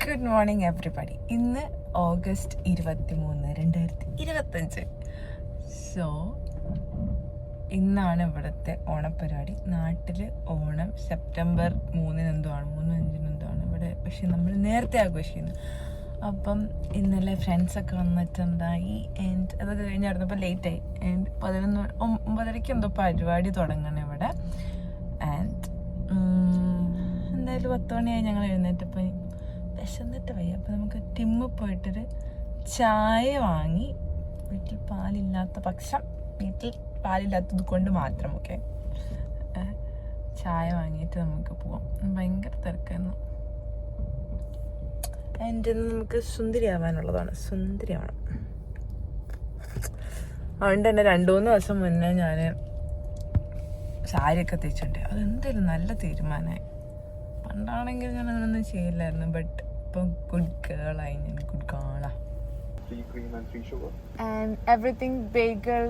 Good morning everybody. ഇന്ന് August 23, 2025. So ഇന്നാണ് ഇവിടുത്തെ ഓണപ്പരിപാടി. നാട്ടിൽ ഓണം സെപ്റ്റംബർ 3 എന്തോ ആണ്, 3-5 എന്തോ ആണ് ഇവിടെ. പക്ഷെ നമ്മൾ നേരത്തെ ആഘോഷിക്കുന്നു. അപ്പം ഇന്നലെ ഫ്രണ്ട്സൊക്കെ വന്നിട്ടുണ്ടായി. ആൻഡ് അതൊക്കെ കഴിഞ്ഞിരുന്നപ്പോൾ ലേറ്റായി. ആൻഡ് 9:30 എന്തോ പരിപാടി തുടങ്ങണം ഇവിടെ. ആൻഡ് എന്തായാലും 10 മണിയായി ഞങ്ങൾ എഴുന്നേറ്റപ്പോൾ വിശന്നിട്ട് വയ്യ. അപ്പോൾ നമുക്ക് ടിമ്മ് പോയിട്ടൊരു ചായ വാങ്ങി, വീട്ടിൽ പാലില്ലാത്ത പക്ഷം, വീട്ടിൽ പാലില്ലാത്തത് കൊണ്ട് മാത്രം ചായ വാങ്ങിയിട്ട് നമുക്ക് പോവാം. ഭയങ്കര തിരക്കായിരുന്നു. എൻ്റെ നമുക്ക് സുന്ദരിയാവാനുള്ളതാണ്, സുന്ദരിയാവണം. അതുകൊണ്ട് തന്നെ 2-3 ദിവസം മുന്നേ ഞാൻ സാരിയൊക്കെ തേച്ചിട്ടുണ്ട്. അതെന്തായാലും നല്ല തീരുമാനമായി. പണ്ടാണെങ്കിൽ ഞാൻ അങ്ങനൊന്നും ചെയ്യില്ലായിരുന്നു. ബട്ട് ഇപ്പം ഗുഡ് ഗേളായി ഞാൻ. ഗുഡ് ഗേളാ. And everything bagel.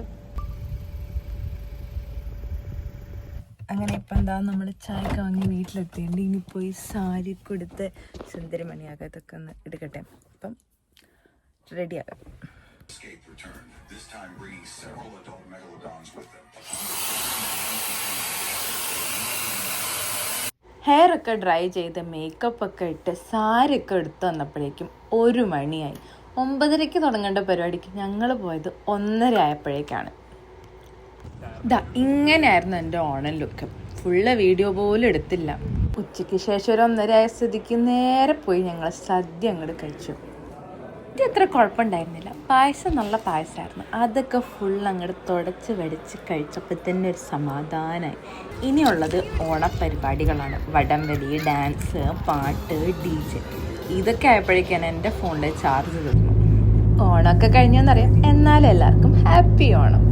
അങ്ങനെ ഇപ്പം എന്താ, നമ്മൾ ചായക്ക് വാങ്ങി വീട്ടിലെത്തിയിട്ടുണ്ട്. ഇനി പോയി സാരി കൊടുത്ത് സുന്ദരിമണിയാകത്തൊക്കെ ഒന്ന് എടുക്കട്ടെ. അപ്പം റെഡിയാകാം. ഹെയർ ഒക്കെ ഡ്രൈ ചെയ്ത് മേക്കപ്പ് ഒക്കെ ഇട്ട് സാരിയൊക്കെ എടുത്ത് വന്നപ്പോഴേക്കും 1 മണിയായി. 9:30 തുടങ്ങേണ്ട പരിപാടിക്ക് ഞങ്ങൾ പോയത് 1:30 ആയപ്പോഴേക്കാണ്. ഇങ്ങനെയായിരുന്നു എൻ്റെ ഓണം ലുക്ക്. ഫുള്ള് വീഡിയോ പോലും എടുത്തില്ല. ഉച്ചയ്ക്ക് ശേഷം ഒരു 1:30 ആയ സ്ഥിതിക്ക് നേരെ പോയി ഞങ്ങൾ സദ്യ അങ്ങോട്ട് കഴിച്ചു. ഇത് അത്ര കുഴപ്പമുണ്ടായിരുന്നില്ല. പായസം നല്ല പായസമായിരുന്നു. അതൊക്കെ ഫുൾ അങ്ങോട്ട് തുടച്ച് വടിച്ച് കഴിച്ചപ്പോൾ തന്നെ ഒരു സമാധാനമായി. ഇനിയുള്ളത് ഓണപ്പരിപാടികളാണ്. വടംവലി, ഡാൻസ്, പാട്ട്, DJ. ഇതൊക്കെ ആയപ്പോഴേക്കാണ് എൻ്റെ ഫോണിൽ ചാർജ് തീർന്നു. ഓണമൊക്കെ കഴിഞ്ഞെന്നറിയാം. എന്നാലും എല്ലാവർക്കും ഹാപ്പി ഓണം.